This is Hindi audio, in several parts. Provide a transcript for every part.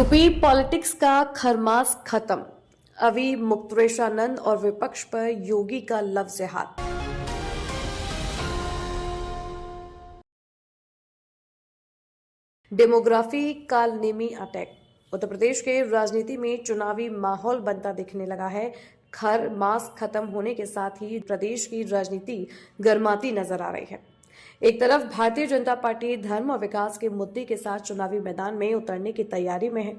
यूपी पॉलिटिक्स का खरमास खत्म। अभी मुक्तेश्वरानंद और विपक्ष पर योगी का लफ्ज़ हाथ। Demography Kalnemi attack. उत्तर प्रदेश के राजनीति में चुनावी माहौल बनता दिखने लगा है। खर मास खत्म होने के साथ ही प्रदेश की राजनीति गर्माती नजर आ रही है। एक तरफ भारतीय जनता पार्टी धर्म और विकास के मुद्दे के साथ चुनावी मैदान में उतरने की तैयारी में है।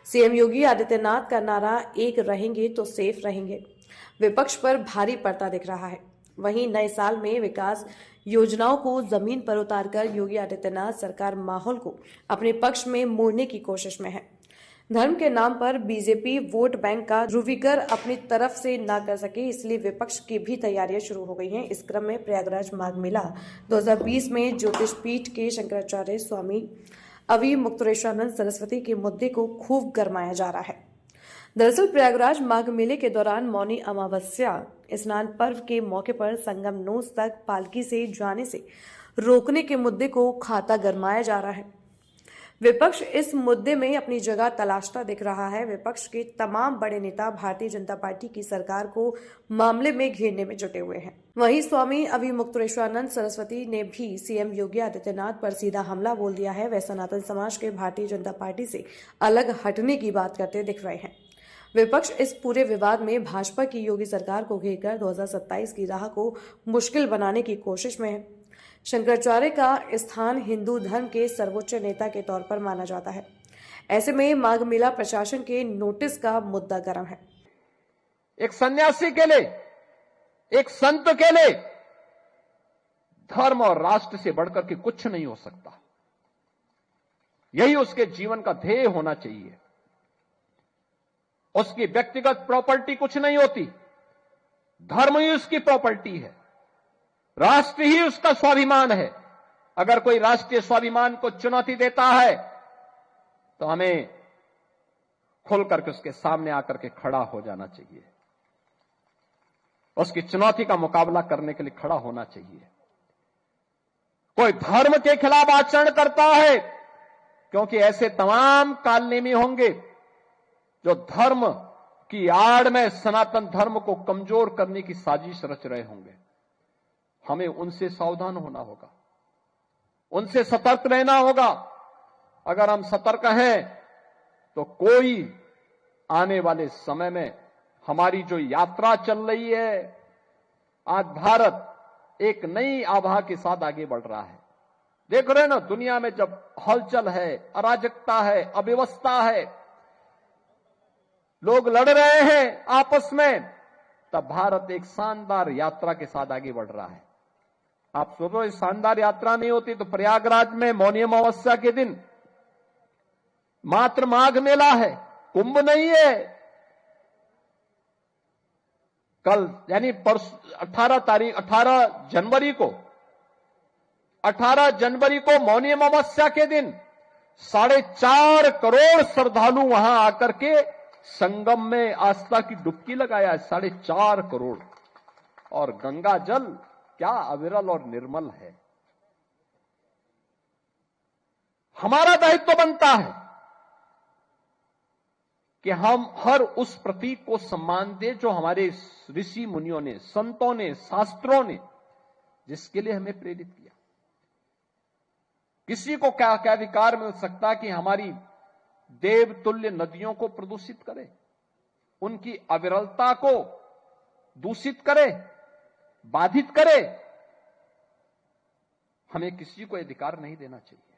सीएम योगी आदित्यनाथ का नारा एक रहेंगे तो सेफ रहेंगे विपक्ष पर भारी पड़ता दिख रहा है। वहीं नए साल में विकास योजनाओं को जमीन पर उतारकर योगी आदित्यनाथ सरकार माहौल को अपने पक्ष में मोड़ने की कोशिश में है। धर्म के नाम पर बीजेपी वोट बैंक का ध्रुवीकरण अपनी तरफ से ना कर सके, इसलिए विपक्ष की भी तैयारियां शुरू हो गई हैं। इस क्रम में प्रयागराज माघ मेला 2020 में ज्योतिष पीठ के शंकराचार्य स्वामी अवि मुक्तेश्वरानंद सरस्वती के मुद्दे को खूब गरमाया जा रहा है। दरअसल प्रयागराज माघ मेले के दौरान मौनी अमावस्या स्नान पर्व के मौके पर संगम नोस तक पालकी से जाने से रोकने के मुद्दे को खाता गरमाया जा रहा है। विपक्ष इस मुद्दे में अपनी जगह तलाशता दिख रहा है। विपक्ष के तमाम बड़े नेता भारतीय जनता पार्टी की सरकार को मामले में घेरने में जुटे हुए हैं। वहीं स्वामी अवि मुक्तेश्वरानंद सरस्वती ने भी सीएम योगी आदित्यनाथ पर सीधा हमला बोल दिया है। वे सनातन समाज के भारतीय जनता पार्टी से अलग हटने की बात करते दिख रहे हैं। विपक्ष इस पूरे विवाद में भाजपा की योगी सरकार को घेरकर 2027 की राह को मुश्किल बनाने की कोशिश में है। शंकराचार्य का स्थान हिंदू धर्म के सर्वोच्च नेता के तौर पर माना जाता है। ऐसे में माघ मेला प्रशासन के नोटिस का मुद्दा गर्म है। एक सन्यासी के लिए, एक संत के लिए धर्म और राष्ट्र से बढ़कर के कुछ नहीं हो सकता। यही उसके जीवन का ध्येय होना चाहिए। उसकी व्यक्तिगत प्रॉपर्टी कुछ नहीं होती, धर्म ही उसकी प्रॉपर्टी है, राष्ट्र ही उसका स्वाभिमान है। अगर कोई राष्ट्रीय स्वाभिमान को चुनौती देता है तो हमें खुल करके उसके सामने आकर के खड़ा हो जाना चाहिए, उसकी चुनौती का मुकाबला करने के लिए खड़ा होना चाहिए। कोई धर्म के खिलाफ आचरण करता है, क्योंकि ऐसे तमाम कालनेमी होंगे जो धर्म की आड़ में सनातन धर्म को कमजोर करने की साजिश रच रहे होंगे। हमें उनसे सावधान होना होगा, उनसे सतर्क रहना होगा। अगर हम सतर्क हैं तो कोई आने वाले समय में हमारी जो यात्रा चल रही है, आज भारत एक नई आभा के साथ आगे बढ़ रहा है। देख रहे हैं ना, दुनिया में जब हलचल है, अराजकता है, अव्यवस्था है, लोग लड़ रहे हैं आपस में, तब भारत एक शानदार यात्रा के साथ आगे बढ़ रहा है। आप सोचो, इस शानदार यात्रा नहीं होती तो प्रयागराज में मौनी अमावस्या के दिन मात्र माघ मेला है, कुंभ नहीं है। कल यानी 18 जनवरी को मौनी अमावस्या के दिन 4.5 करोड़ श्रद्धालु वहां आकर के संगम में आस्था की डुबकी लगाया है। 4.5 करोड़। और गंगा जल क्या अविरल और निर्मल है। हमारा दायित्व बनता है कि हम हर उस प्रतीक को सम्मान दें जो हमारे ऋषि मुनियों ने, संतों ने, शास्त्रों ने जिसके लिए हमें प्रेरित किया। किसी को क्या क्या अधिकार मिल सकता कि हमारी देवतुल्य नदियों को प्रदूषित करे, उनकी अविरलता को दूषित करे, बाधित करे। हमें किसी को अधिकार नहीं देना चाहिए।